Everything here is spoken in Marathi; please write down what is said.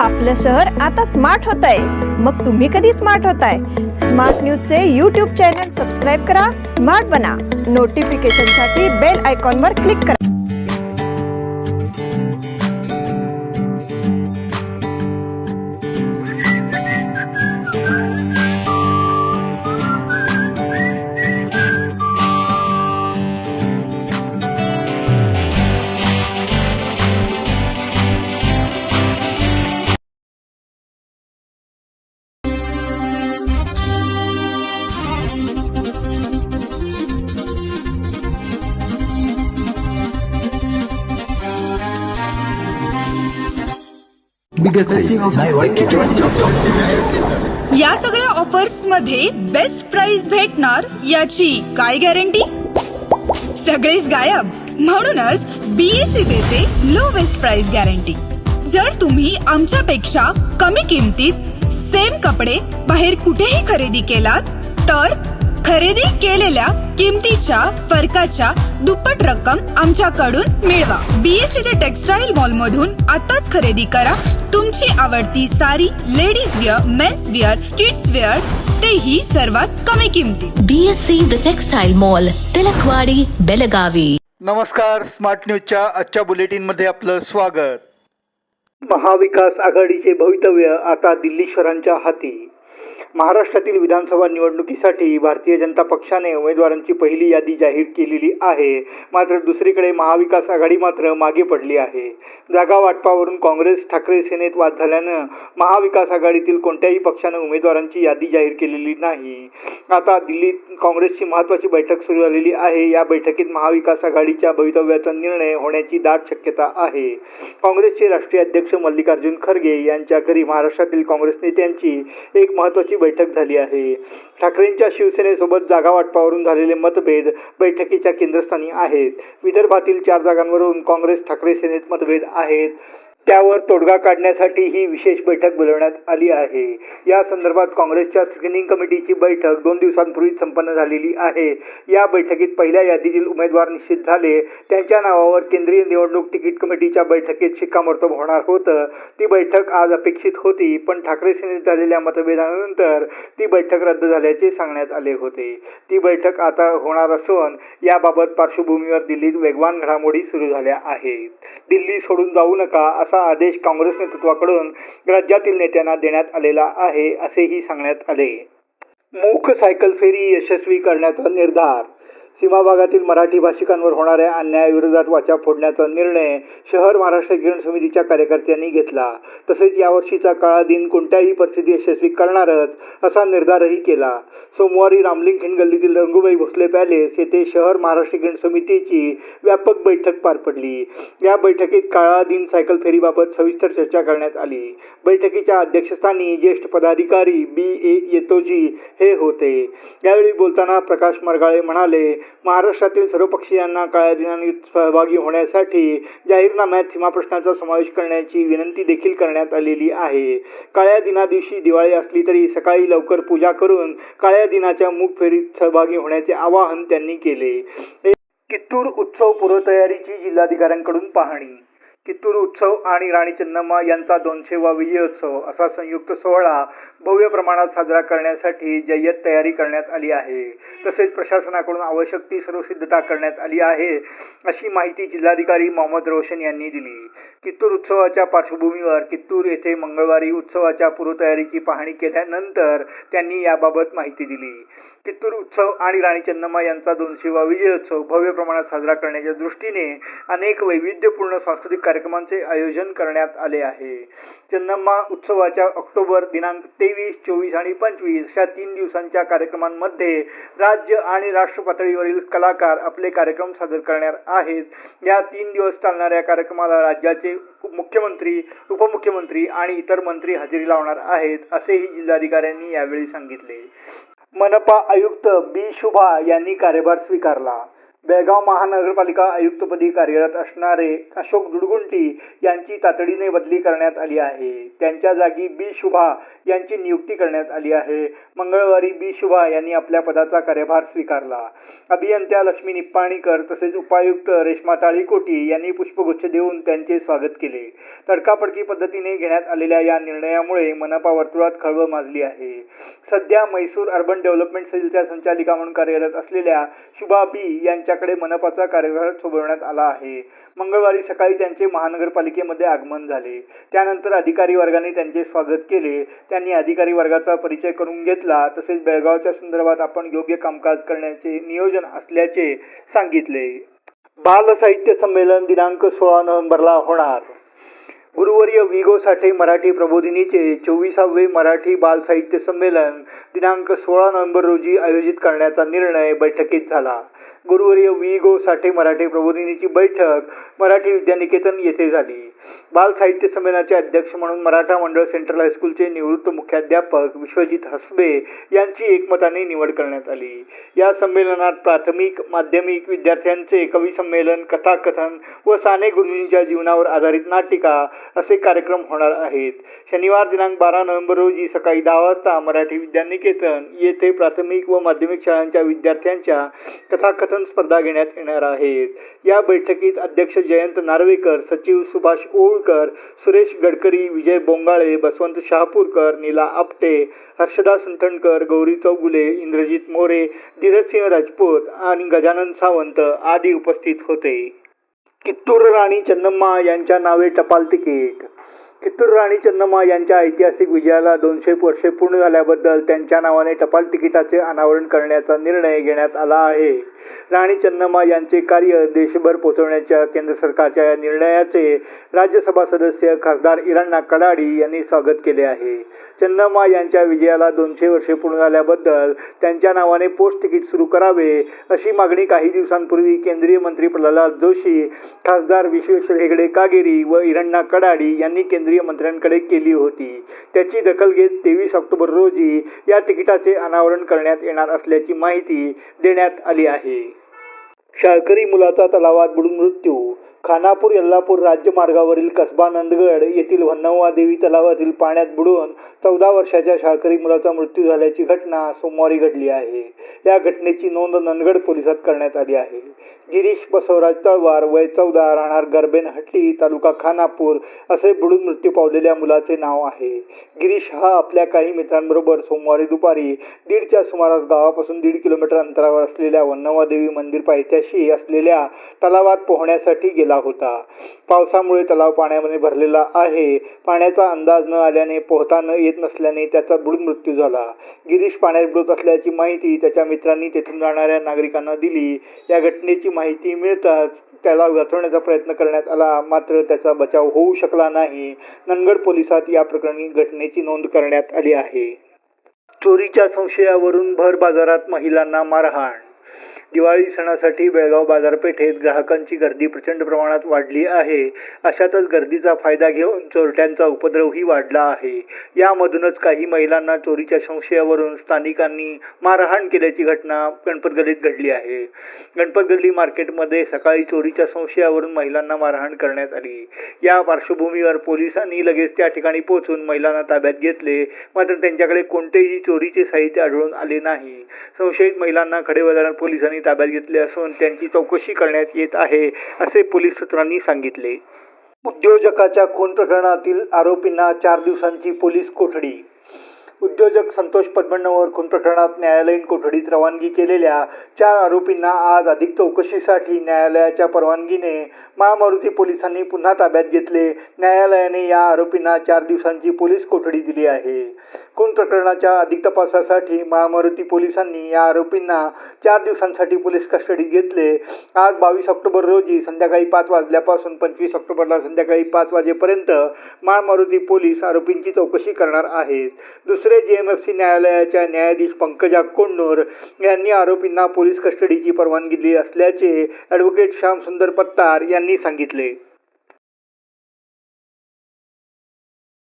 आपलं शहर आता स्मार्ट होत आहे. मग तुम्ही कधी स्मार्ट होताय? स्मार्ट न्यूजचे यूट्यूब चॅनल सबस्क्राईब करा, स्मार्ट बना. नोटिफिकेशनसाठी बेल आयकॉनवर क्लिक करा. या सगळ्या ऑफर्स मध्ये बेस्ट प्राइस भेटणार याची काय गॅरंटी? सगळेच गायब. म्हणूनच बीएससी देते लो बेस्ट प्राइस गॅरंटी. जर तुम्ही आमच्यापेक्षा कमी किमतीत सेम कपडे बाहेर कुठेही खरेदी केलात तर खरेदी केलेल्या किमतीच्या फरकाच्या दुप्पट रक्कम आमच्याकडून मिळवा. बीएससी द टेक्सटाईल मॉल मधून आताच खरेदी करा तुमची आवडती sari, ladies wear, men's wear, kids wear, तेही सर्वात कमी किमतीत. BSC the textile mall, Tilakwadi, Belagavi. नमस्कार. स्मार्ट न्यूजच्या आजच्या बुलेटिनमध्ये आपलं स्वागत. महाविकास आघाडीचे भवितव्य आता दिल्लीश्वरांच्या हाती. महाराष्ट्रातील विधानसभा निवडणुकीसाठी भारतीय जनता पक्षाने उमेदवारांची पहिली यादी जाहीर केलेली आहे. मात्र दुसरीकडे महाविकास आघाडी मात्र मागे पडली आहे. जागा वाटपावरून काँग्रेस ठाकरे सेनेत वाद झाल्यानं महाविकास आघाडीतील कोणत्याही पक्षानं उमेदवारांची यादी जाहीर केलेली नाही. आता दिल्लीत काँग्रेसची महत्त्वाची बैठक सुरू झालेली आहे. या बैठकीत महाविकास आघाडीच्या भवितव्याचा निर्णय होण्याची दाट शक्यता आहे. काँग्रेसचे राष्ट्रीय अध्यक्ष मल्लिकार्जुन खरगे यांच्या घरी महाराष्ट्रातील काँग्रेस नेत्यांची एक महत्त्वाची बैठक झाली आहे. ठाकरेंच्या शिवसेनेसोबत जागा वाटपावरून झालेले मतभेद बैठकीच्या केंद्रस्थानी आहेत. विदर्भातील 4 जागांवरून काँग्रेस ठाकरे सेनेत मतभेद आहेत. त्यावर तोडगा काढण्यासाठी ही विशेष बैठक बोलवण्यात आली आहे. या संदर्भात काँग्रेसच्या स्क्रीनिंग कमिटीची बैठक 2 दिवसांपूर्वी संपन्न झालेली आहे. या बैठकीत पहिल्या यादीतील उमेदवार निश्चित झाले. त्यांच्या नावावर केंद्रीय निवडणूक तिकीट कमिटीच्या बैठकीत शिक्कामोर्तब होणार होतं. ती बैठक आज अपेक्षित होती, पण ठाकरे सेनेत झालेल्या मतभेदानंतर ती बैठक रद्द झाल्याचे सांगण्यात आले होते. ती बैठक आता होणार असून याबाबत पार्श्वभूमीवर दिल्लीत वेगवान घडामोडी सुरू झाल्या आहेत. दिल्ली सोडून जाऊ नका असा आदेश काँग्रेस नेतृत्वाकडून राज्यातील नेत्यांना देण्यात आलेला आहे, असेही सांगण्यात आले. मूक सायकल फेरी यशस्वी करण्याचा निर्धार. सीमाभागातील मराठी भाषिकांवर होणाऱ्या अन्यायाविरोधात वाचा फोडण्याचा निर्णय शहर महाराष्ट्र एकीकरण समितीच्या कार्यकर्त्यांनी घेतला. तसेच यावर्षीचा काळा दिन कोणत्याही परिस्थितीत यशस्वी करणारच असा निर्धारही केला. सोमवारी रामलिंग हिंदगल्लीतील रंगूबाई भोसले पॅलेस येथे शहर महाराष्ट्र एकीकरण समितीची व्यापक बैठक पार पडली. या बैठकीत काळा दिन सायकल फेरीबाबत सविस्तर चर्चा करण्यात आली. बैठकीच्या अध्यक्षस्थानी ज्येष्ठ पदाधिकारी BA येतोजी हे होते. यावेळी बोलताना प्रकाश मरगाळे म्हणाले, महाराष्ट्रातील सर्व पक्षीयांना काळ्या दिनानिमित्त सहभागी होण्यासाठी जाहीरनाम्यात सीमाप्रश्नाचा समावेश करण्याची विनंती देखील करण्यात आलेली आहे. काळ्या दिना दिवशी दिवाळी असली तरी सकाळी लवकर पूजा करून काळ्या दिनाच्या मूक फेरीत सहभागी होण्याचे आवाहन त्यांनी केले. कित्तूर उत्सव पूर्वतयारीची जिल्हाधिकाऱ्यांकडून पाहणी. कित्तूर उत्सव आणि राणी चन्नम्मा यांचा 200वा विजयोत्सव असा संयुक्त सोहळा भव्य प्रमाणात साजरा करण्यासाठी जय्यत तयारी करण्यात आली आहे. तसेच प्रशासनाकडून आवश्यक ती सर्व सिद्धता करण्यात आली आहे, अशी माहिती जिल्हाधिकारी मोहम्मद रोशन यांनी दिली. कित्तूर उत्सवाच्या पार्श्वभूमीवर कित्तूर येथे मंगळवारी उत्सवाच्या पूर्वतयारीची पाहणी केल्यानंतर त्यांनी याबाबत माहिती दिली. कित्तूर उत्सव आणि राणी चन्नम्मा यांचा 200वा विजयोत्सव भव्य प्रमाणात साजरा करण्याच्या दृष्टीने अनेक वैविध्यपूर्ण सांस्कृतिक कार्यक्रमांचे आयोजन करण्यात आले आहे. चन्नम्मा उत्सवाच्या ऑक्टोबर दिनांक 23, 24 आणि 25 अशा 3 दिवसांच्या कार्यक्रमांमध्ये राज्य आणि राष्ट्र पातळीवरील कलाकार आपले कार्यक्रम सादर करणार आहेत. या 3 दिवस चालणाऱ्या कार्यक्रमाला राज्याचे मुख्यमंत्री, उपमुख्यमंत्री आणि इतर मंत्री हजेरी लावणार आहेत, असेही जिल्हाधिकाऱ्यांनी यावेळी सांगितले. मनपा आयुक्त B. शुभा यांनी कार्यभार स्वीकारला. बेळगाव महानगरपालिका आयुक्तपदी कार्यरत असणारे अशोक दुडगुंटी यांची तातडीने बदली करण्यात आली आहे. त्यांच्या जागी बी शुभा यांची नियुक्ती करण्यात आली आहे. मंगळवारी बी शुभा यांनी आपल्या पदाचा कार्यभार स्वीकारला. अभियंत्या लक्ष्मी निप्पाणीकर तसेच उपायुक्त रेश्मा ताळीकोटी यांनी पुष्पगुच्छ देऊन त्यांचे स्वागत केले. तडकाफडकी पद्धतीने घेण्यात आलेल्या या निर्णयामुळे मनपा वर्तुळात खळबळ माजली आहे. सध्या म्हैसूर अर्बन डेव्हलपमेंट सेलच्या संचालिका म्हणून कार्यरत असलेल्या शुभा बी यांच्याकडे मनपाचा कार्यभार सोपवण्यात आला आहे. मंगळवारी सकाळी त्यांचे महानगरपालिकेमध्ये आगमन झाले. त्यानंतर अधिकारी वर्गाने त्यांचे स्वागत केले. त्यांनी अधिकारी वर्गाचा परिचय करून घेतला. तसेच बेळगावच्या संदर्भात आपण योग्य कामकाज करण्याचे नियोजन असल्याचे सांगितले. बाल साहित्य संमेलन दिनांक 16 नोव्हेंबरला होणार. गुरुवर्य विगो साठे मराठी प्रबोधिनीचे 24वे मराठी बाल साहित्य संमेलन दिनांक 16 नोव्हेंबर रोजी आयोजित करण्याचा निर्णय बैठकीत झाला. गुरुवर्य विगो साठे मराठी प्रबोधिनीची बैठक मराठी विद्यानिकेतन येथे झाली. बाल साहित्य संमेलनाचे अध्यक्ष म्हणून मराठा मंडळ सेंट्रल हायस्कूलचे निवृत्त मुख्याध्यापक विश्वजित हसबे यांची एकमताने निवड करण्यात आली. या संमेलनात प्राथमिक माध्यमिक विद्यार्थ्यांचे कवी संमेलन, कथाकथन व साने गुरुजींच्या जीवनावर आधारित नाटिका असे कार्यक्रम होणार आहेत. शनिवार दिनांक 12 नोव्हेंबर रोजी सकाळी 10 वाजता मराठी विद्यानिकेतन येथे प्राथमिक व माध्यमिक शाळांच्या विद्यार्थ्यांच्या कथाकथन स्पर्धा घेण्यात येणार आहेत. या बैठकीत अध्यक्ष जयंत नार्वेकर, सचिव सुभाष ओळकर, सुरेश गडकरी, विजय बोंगाळे, बसवंत शहापूरकर, नीला आपटे, हर्षदा सुंठणकर, गौरी चौगुले, इंद्रजित मोरे, धीरजसिंह राजपूत आणि गजानन सावंत आदी उपस्थित होते. कित्तूर राणी चन्नम्मा यांच्या नावे टपाल तिकीट. कित्तूर राणी चन्नम्मा यांच्या ऐतिहासिक विजयाला 200 वर्षे पूर्ण झाल्याबद्दल त्यांच्या नावाने टपाल तिकिटाचे अनावरण करण्याचा निर्णय घेण्यात आला आहे. राणी चन्नम्मा यांचे कार्य देशभर पोहोचवण्याच्या केंद्र सरकारच्या या निर्णयाचे राज्यसभा सदस्य खासदार इराण्णा कडाडी यांनी स्वागत केले आहे. चन्नम्मा यांच्या विजयाला 200 वर्षे पूर्ण झाल्याबद्दल त्यांच्या नावाने पोस्ट तिकीट सुरू करावे अशी मागणी काही दिवसांपूर्वी केंद्रीय मंत्री प्रल्हाद जोशी, खासदार विश्वेश्वर हेगडे कागेरी व इराण्णा कडाडी यांनी केंद्रीय मंत्र्यांकडे केली होती. त्याची दखल घेत 23 ऑक्टोबर रोजी या तिकिटाचे अनावरण करण्यात येणार असल्याची माहिती देण्यात आली आहे. शाळकरी मुलाचा तलावात बुडून मृत्यू. खानापूर यल्लापूर राज्य मार्गावरील कसबा नंदगड येथील वन्नवा देवी तलावातील पाण्यात बुडून 14 वर्षाच्या शाळकरी मुलाचा मृत्यू झाल्याची घटना सोमवारी घडली आहे. या घटनेची नोंद नंदगड पोलिसात करण्यात आली आहे. गिरीश बसवराज तळवार, वय 14, राहणार गरबेनहट्टी, तालुका खानापूर असे बुडून मृत्यू पावलेल्या मुलाचे नाव आहे. गिरीश हा आपल्या काही मित्रांबरोबर सोमवारी दुपारी 1:30च्या सुमारास गावापासून 1.5 किलोमीटर अंतरावर असलेल्या वन्नवा देवी मंदिर पायथ्याशी असलेल्या तलावात पोहण्यासाठी गेला होता. पावसामुळे तलाव पाण्याने भरलेला आहे. पाण्याचा अंदाज न आल्याने पोहता येत नसल्याने त्याचा बुडून मृत्यू झाला. गिरीश पाण्यात बुडत असल्याची माहिती त्याच्या मित्रांनी तेथून जाणाऱ्या नागरिकांना दिली. या घटनेची माहिती मिळताच त्याला वाचवण्याचा प्रयत्न करण्यात आला, मात्र त्याचा बचाव होऊ शकला नाही. नंदगड पोलिसात या प्रकरणी घटनेची नोंद करण्यात आली आहे. चोरीच्या संशयावरून भर बाजारात महिलांना मारहाण. दिवाळी सणासाठी बेळगाव बाजारपेठेत ग्राहकांची गर्दी प्रचंड प्रमाणात वाढली आहे. अशातच गर्दीचा फायदा घेऊन चोरट्यांचा उपद्रवही वाढला आहे. यामधूनच काही महिलांना चोरीच्या संशयावरून स्थानिकांनी मारहाण केल्याची घटना गणपत गल्लीत घडली आहे. गणपत गल्ली मार्केटमध्ये सकाळी चोरीच्या संशयावरून महिलांना मारहाण करण्यात आली. या पार्श्वभूमीवर पोलिसांनी लगेच त्या ठिकाणी पोहोचून महिलांना ताब्यात घेतले, मात्र त्यांच्याकडे कोणतेही चोरीचे साहित्य आढळून आले नाही. संशयित महिलांना खडेबाजारात पोलिसांनी ताब्यात घेतले असून त्यांची चौकशी करण्यात येत आहे, असे पोलीस सूत्रांनी सांगितले. उद्योजकाच्या खून प्रकरणातील आरोपींना 4 दिवसांची पोलीस कोठडी. उद्योजक संतोष पद्मण्णवर खून प्रकरणात न्यायालयीन कोठडीत रवानगी केलेल्या 4 आरोपींना आज अधिक चौकशीसाठी न्यायालयाच्या परवानगीने महामारुती पोलिसांनी पुन्हा ताब्यात घेतले. न्यायालयाने या आरोपींना 4 दिवसांची पोलीस कोठडी दिली आहे. खून प्रकरणाच्या अधिक तपासासाठी महामारुती पोलिसांनी या आरोपींना 4 दिवसांसाठी पोलीस कस्टडीत घेतले. आज 22 ऑक्टोबर रोजी संध्याकाळी 5 वाजल्यापासून 25 ऑक्टोबरला संध्याकाळी 5 वाजेपर्यंत महामारुती पोलीस आरोपींची चौकशी करणार आहेत. दुसरे JMFC न्यायालयाच्या न्यायाधीश पंकजा कोंडूर यांनी आरोपींना पोलीस कस्टडीची परवानगी दिली असल्याचे ॲडव्होकेट श्यामसुंदर पत्तार यांनी सांगितले.